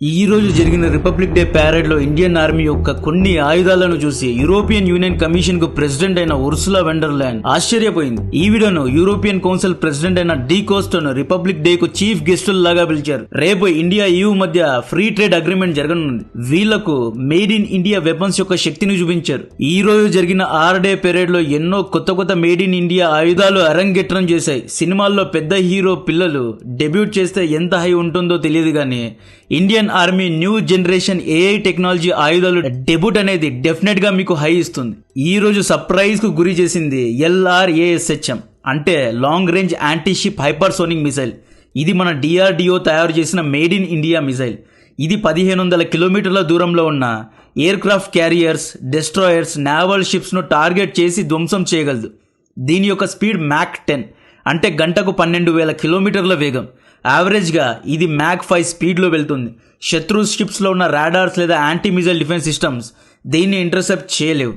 ఈ రోజు జరిగిన రిపబ్లిక్ డే ప్యారేడ్ లో ఇండియన్ ఆర్మీ యొక్క కొన్ని ఆయుధాలను చూసి యూరోపియన్ యూనియన్ కమిషన్ కు ప్రెసిడెంట్ అయిన ఉర్సులా వెండర్ ల్యాండ్ ఆశ్చర్యపోయింది. ఈ వీడియోను యూరోపియన్ కౌన్సిల్ ప్రెసిడెంట్ అయిన డి కోస్టోను రిపబ్లిక్ డే కు చీఫ్ గెస్టుల లాగా పిలిచారు. రేపు ఇండియా EU మధ్య ఫ్రీ ట్రేడ్ అగ్రిమెంట్ జరగనుంది. వీళ్లకు మేడ్ ఇన్ ఇండియా వెపన్స్ యొక్క శక్తిని చూపించారు. ఈ రోజు జరిగిన డే పెరేడ్ లో ఎన్నో కొత్త మేడ్ ఇన్ ఇండియా ఆయుధాలు అరంగేట్రం చేశాయి. సినిమాల్లో పెద్ద హీరో పిల్లలు డెబ్యూట్ చేస్తే ఎంత హై ఉంటుందో తెలియదు కానీ Indian army new generation AI technology ఆయుధాలు డెబ్యూట్ అనేది డెఫినెట్ గా మీకు హై ఇస్తుంది. ఈ రోజు సర్ప్రైజ్ కు గురి చేసింది LRASHM అంటే long range anti ship hypersonic missile. ఇది మన DRDO తయారు చేసిన మేడ్ ఇన్ ఇండియా మిసైల్. ఇది 1500 కిలోమీటర్ల దూరంలో ఉన్న aircraft carriers, destroyers, naval ships ను టార్గెట్ చేసి ధ్వంసం చేయగలదు. దీని యొక్క స్పీడ్ మ్యాక్ 10 అంటే గంటకు 12,000 కిలోమీటర్ల వేగం. యావరేజ్గా ఇది మ్యాక్ 5 స్పీడ్లో వెళ్తుంది. శత్రు షిప్స్లో ఉన్న రాడార్స్ లేదా యాంటీ మిజైల్ డిఫెన్స్ సిస్టమ్స్ దీన్ని ఇంటర్సెప్ట్ చేయలేవు.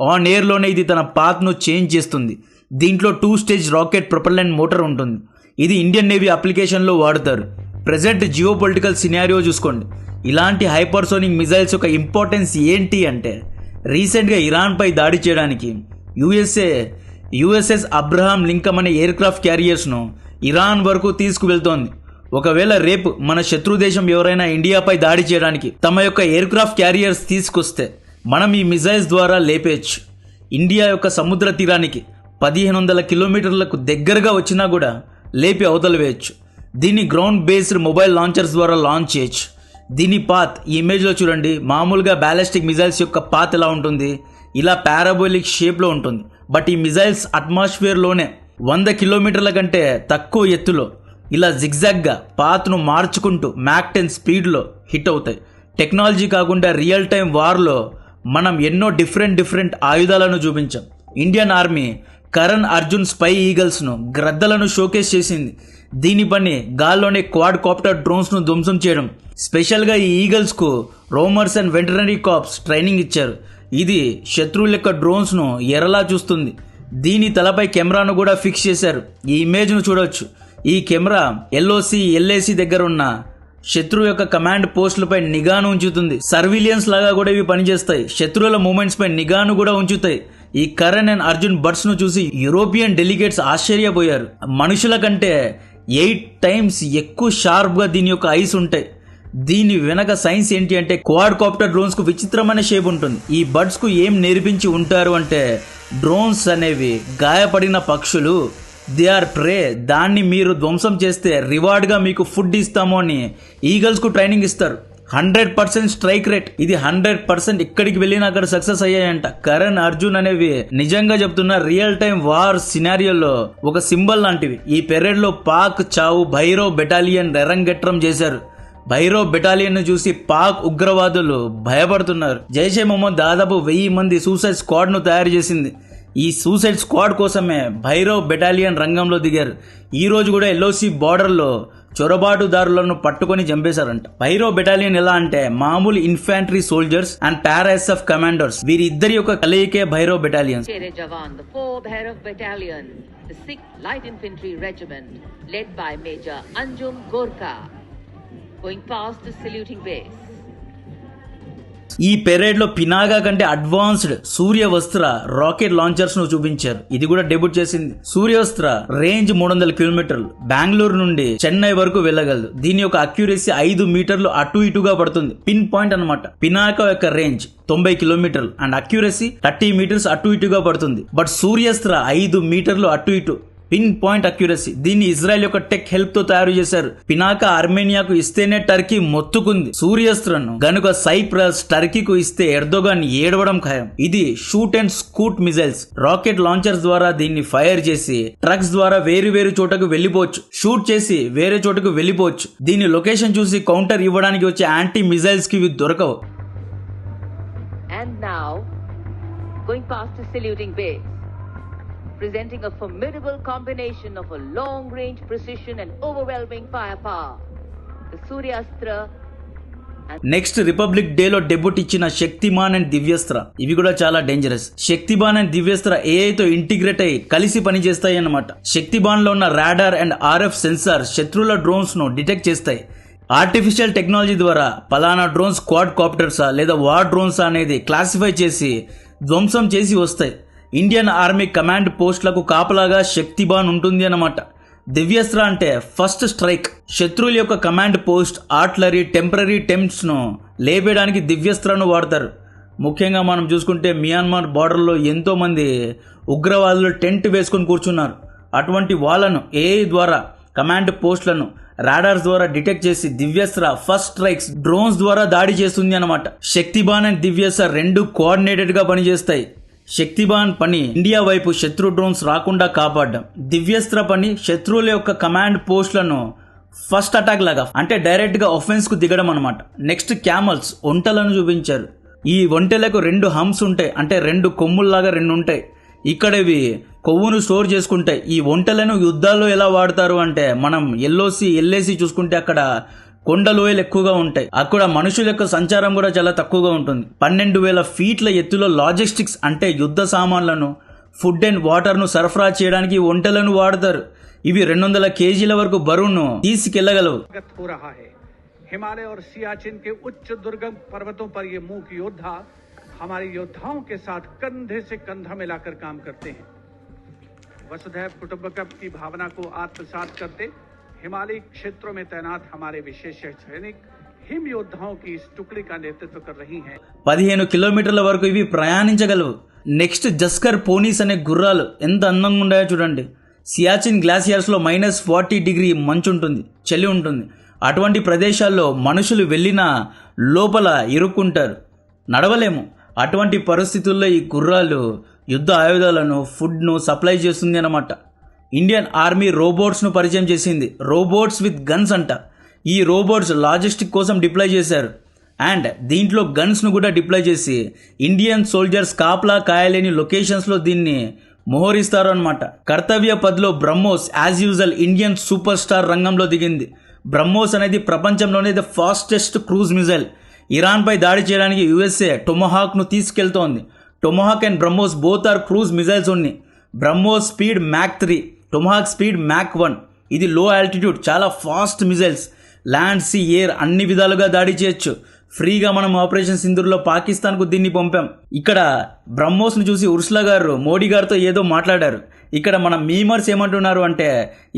ఆన్ ఎయిర్లోనే ఇది తన పాత్ను చేంజ్ చేస్తుంది. దీంట్లో 2 స్టేజ్ రాకెట్ ప్రొపెల్లెంట్ మోటార్ ఉంటుంది. ఇది ఇండియన్ నేవీ అప్లికేషన్లో వాడుతారు. ప్రెజెంట్ జియో పొలిటికల్ సినారియో చూసుకోండి. ఇలాంటి హైపర్సోనిక్ మిజైల్స్ యొక్క ఇంపార్టెన్స్ ఏంటి అంటే రీసెంట్గా ఇరాన్పై దాడి చేయడానికి USS అబ్రహాం లింకన్ అనే ఎయిర్ క్రాఫ్ట్ క్యారియర్స్ను ఇరాన్ వరకు తీసుకువెళ్తోంది. ఒకవేళ రేపు మన శత్రు దేశం ఎవరైనా ఇండియాపై దాడి చేయడానికి తమ యొక్క ఎయిర్ క్రాఫ్ట్ క్యారియర్స్ తీసుకొస్తే మనం ఈ మిజైల్స్ ద్వారా లేపేయచ్చు. ఇండియా యొక్క సముద్ర తీరానికి 1500 కిలోమీటర్లకు దగ్గరగా వచ్చినా కూడా లేపి అవతల వేయచ్చు. దీన్ని గ్రౌండ్ బేస్డ్ మొబైల్ లాంచర్స్ ద్వారా లాంచ్ చేయొచ్చు. దీని పాత్ ఈ ఇమేజ్లో చూడండి. మామూలుగా బ్యాలిస్టిక్ మిజైల్స్ యొక్క పాత్ ఎలా ఉంటుంది, ఇలా పారాబోలిక్ షేప్లో ఉంటుంది. బట్ ఈ మిజైల్స్ అట్మాస్ఫియర్లోనే 100 కిలోమీటర్ల కంటే తక్కువ ఎత్తులో ఇలా జిగ్జాగ్గా పాత్ను మార్చుకుంటూ మ్యాక్ 10 స్పీడ్లో హిట్ అవుతాయి. టెక్నాలజీ కాకుండా రియల్ టైం వార్లో మనం ఎన్నో డిఫరెంట్ ఆయుధాలను చూపించాం. Indian army Karan Arjun spy ఈగల్స్ను గ్రద్దలను షోకేస్ చేసింది. దీని పని గాల్లోనే క్వాడ్ కాప్టర్ డ్రోన్స్ను ధ్వంసం చేయడం. స్పెషల్గా ఈ ఈగల్స్కు remount and veterinary corps training ఇచ్చారు. ఇది శత్రువుల యొక్క డ్రోన్స్ను ఎరలా చూస్తుంది. దీని తలపై కెమెరాను కూడా ఫిక్స్ చేశారు. ఈ ఇమేజ్ను చూడొచ్చు. ఈ కెమెరా LAC దగ్గర ఉన్న శత్రువు యొక్క కమాండ్ పోస్టులపై నిఘాను ఉంచుతుంది. సర్విలియన్స్ లాగా కూడా ఇవి పనిచేస్తాయి. శత్రువుల మూమెంట్స్ పై నిఘాను కూడా ఉంచుతాయి. ఈ కరణ్ అండ్ అర్జున్ బర్డ్స్ ను చూసి యూరోపియన్ డెలిగేట్స్ ఆశ్చర్యపోయారు. మనుషుల కంటే 8 టైమ్స్ ఎక్కువ షార్ప్ గా దీని యొక్క ఐస్ ఉంటాయి. దీని వెనక సైన్స్ ఏంటి అంటే క్వాడ్ కాప్టర్ డ్రోన్స్ కు విచిత్రమైన షేప్ ఉంటుంది. ఈ బర్డ్స్ కు ఏం నేర్పించి ఉంటారు అంటే డ్రోన్స్ అనేవి గాయపడిన పక్షులు, దే ఆర్ ప్రే. దాన్ని మీరు ధ్వంసం చేస్తే రివార్డ్ గా మీకు ఫుడ్ ఇస్తాము అని ఈగల్స్ కు ట్రైనింగ్ ఇస్తారు. 100% స్ట్రైక్ రేట్. ఇది 100% ఇక్కడికి వెళ్ళినా అక్కడ సక్సెస్ అయ్యాయంట. కరణ్ అర్జున్ అనేవి నిజంగా చెప్తున్నా రియల్ టైం వార్ సినారియోలో ఒక సింబల్ లాంటివి. ఈ పెరేడ్ లో పాక్ చావు భైరవ్ బెటాలియన్ ఎరంగెట్రం చేశారు. భైరవ్ బెటాలియన్ ను చూసి పాక్ ఉగ్రవాదులు భయపడుతున్నారు. జైషే మొహమ్మద్ దాదాపు 1000 మంది సూసైడ్ స్క్వాడ్ ను తయారు చేసింది. ఈ సూసైడ్ స్క్వాడ్ కోసమే భైరవ్ బెటాలియన్ రంగంలో దిగారు. ఈ రోజు కూడా LOC బార్డర్ లో చొరబాటుదారులను పట్టుకొని చంపేశారంట. భైరవ్ బెటాలియన్ ఎలా అంటే మామూలు infantry soldiers and para SF commanders వీరిద్దరి యొక్క కలయికే Bhairav battalion. The 6th Light Infantry Regiment led by Major Anjum Gorkha going past the saluting base. ఈ పెరేడ్ లో పినాగా కంటే అడ్వాన్స్డ్ సూర్యవస్త్ర రాకెట్ లాంచర్స్ ను చూపించారు. ఇది కూడా డెబ్యూట్ చేసింది. సూర్యవస్త్ర రేంజ్ 300 కిలోమీటర్లు బెంగళూరు నుండి చెన్నై వరకు వెళ్ళగలదు. దీని యొక్క అక్యురసీ 5 మీటర్లు అటు ఇటుగా పడుతుంది. పిన్ పాయింట్ అన్నమాట. పినాకా యొక్క రేంజ్ 90 కిలోమీటర్లు అండ్ అక్యురసీ 30 మీటర్స్ అటు ఇటుగా పడుతుంది. బట్ సూర్యాస్త్ర 5 మీటర్లు అటు ఇటు పిన్ పాయింట్ అక్యురసీ. దీన్ని ఇజ్రాయెల్ యొక్క టెక్ హెల్ప్ తో తయారు చేశారు. పినాకా ఆర్మేనియాకు ఇస్తేనే టర్కీ మొత్తుకుంది సూర్యాస్త్రను. గనుక సైప్రస్ టర్కీకు ఇస్తే ఎర్దోగాన్ ఏడవడం ఖాయం. ఇది shoot and Scoot missiles. Rocket launchers ద్వారా దీన్ని ఫైర్ చేసి ట్రక్స్ ద్వారా వేరు చోటకు వెళ్లిపోవచ్చు. షూట్ చేసి వేరే చోటకు వెళ్లిపోవచ్చు. దీని లొకేషన్ చూసి కౌంటర్ ఇవ్వడానికి వచ్చే యాంటీ మిజైల్స్ కి ఇవి దొరకవు. And now going past the saluting base, presenting a formidable combination of a long-range precision and overwhelming firepower, the Suryastra. Next republic day లో డెబ్యూట్ ఇచ్చిన శక్తిమాన్ అండ్ దివ్యస్త్ర. ఇవి కూడా చాలా డేంజరస్. శక్తిబాన్ అండ్ దివ్యస్త్ర AI తో ఇంటిగ్రేట్ అయ్యి కలిసి పనిచేస్తాయి అన్నమాట. శక్తిబాన్ లో ఉన్న రాడార్ అండ్ RF సెన్సార్ శత్రువుల డ్రోన్స్ ను డిటెక్ట్ చేస్తాయి. ఆర్టిఫిషియల్ టెక్నాలజీ ద్వారా పలానా డ్రోన్స్ క్వాడ్ కాప్టర్సా లేదా వార్ డ్రోన్సా అనేది క్లాసిఫై చేసి ధ్వంసం చేసి వస్తాయి. ఇండియన్ ఆర్మీ కమాండ్ పోస్టులకు కాపలాగా శక్తిబాన్ ఉంటుంది అన్నమాట. దివ్యస్త్ర అంటే ఫస్ట్ స్ట్రైక్. శత్రువుల యొక్క కమాండ్ పోస్ట్, ఆర్టిలరీ, టెంపరీ టెంప్ట్స్ను లేపేయడానికి దివ్యస్త్రను వాడతారు. ముఖ్యంగా మనం చూసుకుంటే మియాన్మార్ బార్డర్లో ఎంతోమంది ఉగ్రవాదులు టెంట్ వేసుకొని కూర్చున్నారు. అటువంటి వాళ్ళను ఏఐ ద్వారా కమాండ్ పోస్టులను రాడార్స్ ద్వారా డిటెక్ట్ చేసి దివ్యస్త్ర ఫస్ట్ స్ట్రైక్స్ డ్రోన్స్ ద్వారా దాడి చేస్తుంది అన్నమాట. శక్తిబాన్ అండ్ దివ్యస్త్ర రెండు కోఆర్డినేటెడ్ గా పనిచేస్తాయి. శక్తిబాన్ పని ఇండియా వైపు శత్రు డ్రోన్స్ రాకుండా కాపాడడం, దివ్యస్త్ర పని శత్రువుల యొక్క కమాండ్ పోస్టులను ఫస్ట్ అటాక్ లాగా అంటే డైరెక్ట్ గా ఒఫెన్స్ కు దిగడం అనమాట. నెక్స్ట్ క్యామల్స్, ఒంటలను చూపించారు. ఈ ఒంటెలకు 2 హంప్స్ ఉంటాయి, అంటే 2 కొమ్ముల్లాగా 2 ఉంటాయి. ఇక్కడ ఇవి కొవ్వును స్టోర్ చేసుకుంటాయి. ఈ ఒంటెలను యుద్ధాల్లో ఎలా వాడతారు అంటే మనం ఎల్ఏసి చూసుకుంటే అక్కడ కొండ లోయలు ఎక్కువగా ఉంటాయి. అక్కడ మనుషుల యొక్క సంచారం కూడా చాలా తక్కువగా ఉంటుంది. 12,000 ఫీట్ల ఎత్తులో లాజిస్టిక్స్ అంటే యుద్ధ సామాన్లను, ఫుడ్ అండ్ వాటర్ను సరఫరా చేయడానికి ఒంటెలను వాడతారు. ఇవి 200 కేజీల వరకు బరువును తీసుకెళ్లగలవు. हिमालय और सियाचिन के उच्च दुर्गम पर्वतों पर ये मूक योद्धा हमारे योद्धाओं के साथ कंधे से कंधा मिलाकर काम करते हैं. वसुधैव कुटुंबकम की भावना को आत्मसात करते हिमालयी क्षेत्रों में तैनात हमारे विशेष सैनिक हिम योद्धाओं की इस टुकड़ी का नेतृत्व कर रही हैं. 15 కిలోమీటర్ల వరకు ఇవి ప్రయాణించగలవు. నెక్స్ట్ జస్కర్ పోనీస్ అనే గుర్రాలు ఎంత అందంగా ఉన్నాయో చూడండి. సియాచిన్ గ్లాసియర్స్ లో -40 డిగ్రీ మంచు ఉంటుంది, చలి ఉంటుంది. అటువంటి ప్రదేశాల్లో మనుషులు వెళ్ళినా లోపల ఇరుక్కుంటారు, నడవలేము. అటువంటి పరిస్థితుల్లో ఈ గుర్రాలు యుద్ధ ఆయుధాలను, ఫుడ్ను సప్లై చేస్తుంది అన్నమాట. ఇండియన్ ఆర్మీ రోబోట్స్ను పరిచయం చేసింది. రోబోట్స్ విత్ గన్స్ అంట. ఈ రోబోట్స్ లాజిస్టిక్ కోసం డిప్లాయ్ చేశారు. అండ్ దీంట్లో గన్స్ను కూడా డిప్లాయ్ చేసి ఇండియన్ సోల్జర్స్ కాపలా కాయలేని లొకేషన్స్లో దీన్ని మోహరిస్తారు అనమాట. కర్తవ్య పథ్లో BrahMos as usual Indian super star రంగంలో దిగింది. బ్రహ్మోస్ అనేది ప్రపంచంలోనే ద ఫాస్టెస్ట్ క్రూజ్ మిజైల్. ఇరాన్పై దాడి చేయడానికి యుఎస్ఏ టొమహాక్ను తీసుకెళ్తోంది. Tomahawk and BrahMos both are cruise missiles ఉన్నాయి. BrahMos speed Mach 3, Tomahawk speed Mach 1. ఇది లో ఆల్టిట్యూడ్, చాలా fast missiles. Land, sea, air అన్ని విధాలుగా దాడి చేయొచ్చు. ఫ్రీగా మనం ఆపరేషన్ సింధూర్లో పాకిస్తాన్కు దీన్ని పంపాం. ఇక్కడ బ్రహ్మోస్ను చూసి ఉర్సులా గారు మోడీ గారితో ఏదో మాట్లాడారు. ఇక్కడ మన మీమర్స్ ఏమంటున్నారు అంటే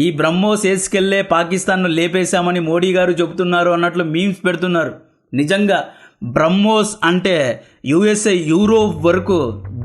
ఈ బ్రహ్మోస్ వేసుకెళ్లే పాకిస్తాన్ను లేపేశామని మోడీ గారు చెబుతున్నారు అన్నట్లు మీమ్స్ పెడుతున్నారు. నిజంగా బ్రహ్మోస్ అంటే యుఎస్ఏ, యూరోప్ వరకు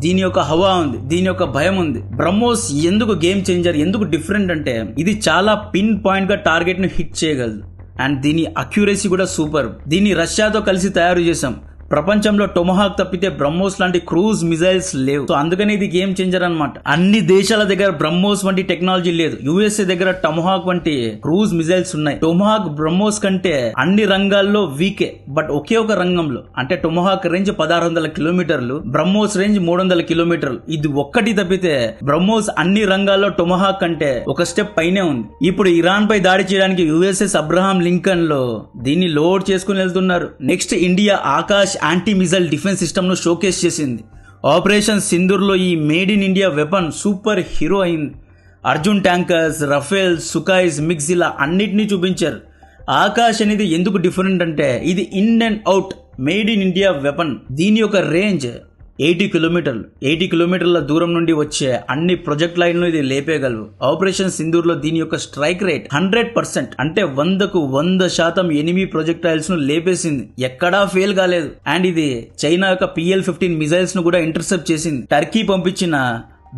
దీని యొక్క హవా ఉంది, దీని యొక్క భయం ఉంది. బ్రహ్మోస్ ఎందుకు గేమ్ చేంజర్, ఎందుకు డిఫరెంట్ అంటే ఇది చాలా పిన్ పాయింట్ గా టార్గెట్ ను హిట్ చేయగలదు. అండ్ దీని అక్యురసీ కూడా సూపర్. దీన్ని రష్యాతో కలిసి తయారు చేశాం. ప్రపంచంలో టొమహాక్ తప్పితే బ్రహ్మోస్ లాంటి క్రూజ్ మిజైల్స్ లేవు. సో అందుకని ఇది గేమ్ చేంజర్ అన్నమాట. అన్ని దేశాల దగ్గర బ్రహ్మోస్ వంటి టెక్నాలజీ లేదు. యుఎస్ఏ దగ్గర టొమహాక్ వంటి క్రూజ్ మిజైల్స్ ఉన్నాయి. టొమహాక్ బ్రహ్మోస్ కంటే అన్ని రంగాల్లో వీకే, బట్ ఒకే ఒక రంగంలో అంటే టొమహాక్ రేంజ్ 1600 కిలోమీటర్లు, బ్రహ్మోస్ రేంజ్ 300 కిలోమీటర్లు. ఇది ఒక్కటి తప్పితే బ్రహ్మోస్ అన్ని రంగాల్లో టొమహాక్ కంటే ఒక స్టెప్ పైనే ఉంది. ఇప్పుడు ఇరాన్ పై దాడి చేయడానికి యుఎస్ఎస్ అబ్రహాం లింకన్ లో దీన్ని లోడ్ చేసుకుని వెళ్తున్నారు. Next India Akash anti missile defence system ను షోకేస్ చేసింది. ఆపరేషన్ సింధూర్లో ఈ made in India weapon super hero అయింది. అర్జున్ ట్యాంకర్స్, రఫేల్, సుకాయిస్, మిగ్స్ ఇలా అన్నిటినీ చూపించారు. ఆకాశ్ అనేది ఎందుకు డిఫరెంట్ అంటే ఇది in and out made in India weapon. దీని యొక్క రేంజ్ 80 కిలోమీటర్లు. 80 కిలోమీటర్ల దూరం నుండి వచ్చే అన్ని ప్రొజెక్ట్ లైన్లు ఇది లేపేయగలవు. ఆపరేషన్ సింధూర్లో దీని యొక్క స్ట్రైక్ రేట్ 100%, అంటే 100కు 100% ఎనిమీ ప్రొజెక్టైల్స్ ను లేపేసింది, ఎక్కడా ఫెయిల్ కాలేదు. అండ్ ఇది చైనా యొక్క PL-15 మిజైల్స్ ను కూడా ఇంటర్సెప్ట్ చేసింది. టర్కీ పంపించిన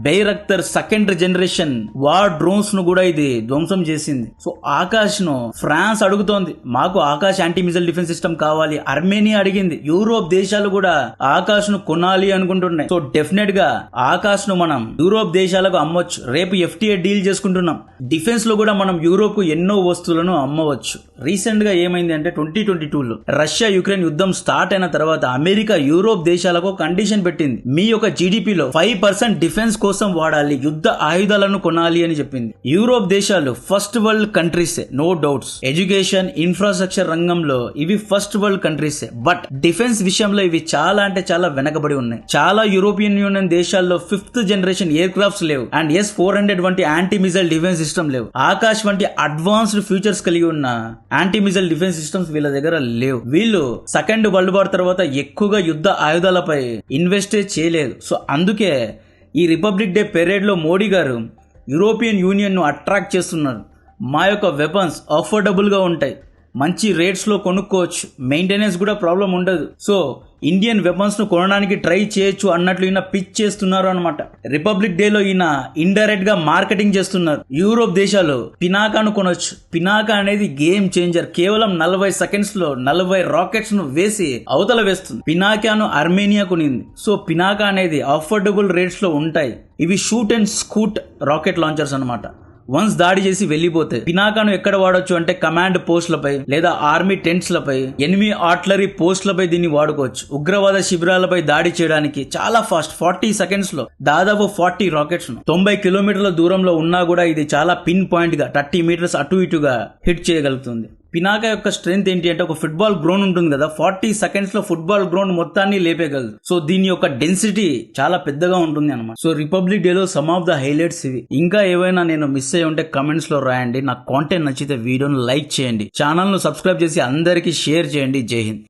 బైరక్తర్ సెకండ్ జనరేషన్ వార్ డ్రోన్స్ ను కూడా ఇది ధ్వంసం చేసింది. సో ఆకాశ్ ను ఫ్రాన్స్ అడుగుతోంది, మాకు Akash anti missile defence system కావాలి. అర్మేనియా అడిగింది. యూరోప్ దేశాలు కూడా ఆకాశ్ ను కొనాలి అనుకుంటున్నాయి. సో డెఫినెట్ గా ఆకాశ్ ను మనం యూరోప్ దేశాలకు అమ్మవచ్చు. రేపు FTA డీల్ చేసుకుంటున్నాం. డిఫెన్స్ లో కూడా మనం యూరోప్ కు ఎన్నో వస్తువులను అమ్మవచ్చు. రీసెంట్ గా ఏమైంది అంటే 2022లో రష్యా యుక్రెయిన్ యుద్ధం స్టార్ట్ అయిన తర్వాత అమెరికా యూరోప్ దేశాలకు కండిషన్ పెట్టింది. మీ యొక్క GDPలో 5% డిఫెన్స్ కోసం వాడాలి, యుద్ధ ఆయుధాలను కొనాలి అని చెప్పింది. యూరోప్ దేశాలు ఫస్ట్ వరల్డ్ కంట్రీసే, నో డౌట్స్. ఎడ్యుకేషన్, ఇన్ఫ్రాస్ట్రక్చర్ రంగంలో ఇవి ఫస్ట్ వరల్డ్ కంట్రీసే. బట్ డిఫెన్స్ విషయంలో ఇవి చాలా అంటే చాలా వెనకబడి ఉన్నాయి. చాలా యూరోపియన్ యూనియన్ దేశాల్లో 5th జనరేషన్ ఎయిర్ క్రాఫ్ట్స్ లేవు, అండ్ S-400 వంటి యాంటీ మిజైల్ డిఫెన్స్ సిస్టమ్ లేవు. ఆకాశ్ వంటి అడ్వాన్స్డ్ ఫ్యూచర్స్ కలిగి ఉన్న యాంటీ మిజైల్ డిఫెన్స్ సిస్టమ్స్ వీళ్ళ దగ్గర లేవు. వీళ్ళు సెకండ్ వరల్డ్ వార్ తర్వాత ఎక్కువగా యుద్ధ ఆయుధాలపై ఇన్వెస్టే చేయలేదు. సో అందుకే ఈ రిపబ్లిక్ డే పెరేడ్ లో మోడీ గారు యూరోపియన్ యూనియన్ ను అట్రాక్ట్ చేస్తున్నారు. మా యొక్క వెపన్స్ అఫోర్డబుల్ గా ఉంటాయి, మంచి రేట్స్ లో కొనుక్కోవచ్చు, మెయింటెనెన్స్ కూడా ప్రాబ్లం ఉండదు. సో ఇండియన్ వెపన్స్ ను కొనడానికి ట్రై చేయొచ్చు అన్నట్లు ఈయన పిచ్ చేస్తున్నారు అనమాట. రిపబ్లిక్ డే లో ఈయన ఇండైరెక్ట్ గా మార్కెటింగ్ చేస్తున్నారు. యూరోప్ దేశాలు పినాకాను కొనొచ్చు. పినాకా అనేది గేమ్ చేంజర్. కేవలం 40 సెకండ్స్ లో 40 రాకెట్స్ ను వేసి అవతల వేస్తుంది. పినాకాను అర్మేనియా కొనింది. సో పినాకా అనేది అఫోర్డబుల్ రేట్స్ లో ఉంటాయి. ఇవి shoot and Scoot rocket launchers అనమాట. వన్స్ దాడి చేసి వెళ్లిపోతాయి. పినాకాను ఎక్కడ వాడొచ్చు అంటే కమాండ్ పోస్టులపై లేదా ఆర్మీ టెంట్స్ లపై, ఎనిమీ ఆర్టిలరీ పోస్టులపై దీన్ని వాడుకోవచ్చు. ఉగ్రవాద శిబిరాలపై దాడి చేయడానికి చాలా ఫాస్ట్, 40 సెకండ్స్ లో దాదాపు 40 రాకెట్స్ 90 కిలోమీటర్ల దూరంలో ఉన్నా కూడా ఇది చాలా పిన్ పాయింట్ గా 30 మీటర్స్ అటు ఇటుగా హిట్ చేయగలుగుతుంది. పినాకా యొక్క స్ట్రెంగ్త్ ఏంటి అంటే ఒక ఫుట్బాల్ గ్రౌండ్ ఉంటుంది కదా, 40 సెకండ్స్ లో ఫుట్బాల్ గ్రౌండ్ మొత్తాన్ని లేపేయగలదు. సో దీని యొక్క డెన్సిటీ చాలా పెద్దగా ఉంటుంది అనమాట. సో రిపబ్లిక్ డే లో సమ్ ఆఫ్ ద హైలైట్స్ ఇవి. ఇంకా ఏవైనా నేను మిస్ అయ్యి ఉంటే కమెంట్స్ లో రాయండి. నాకు కాంటెంట్ నచ్చితే వీడియోను లైక్ చేయండి, ఛానల్ ను సబ్స్క్రైబ్ చేసి అందరికీ షేర్ చేయండి. జై హింద్.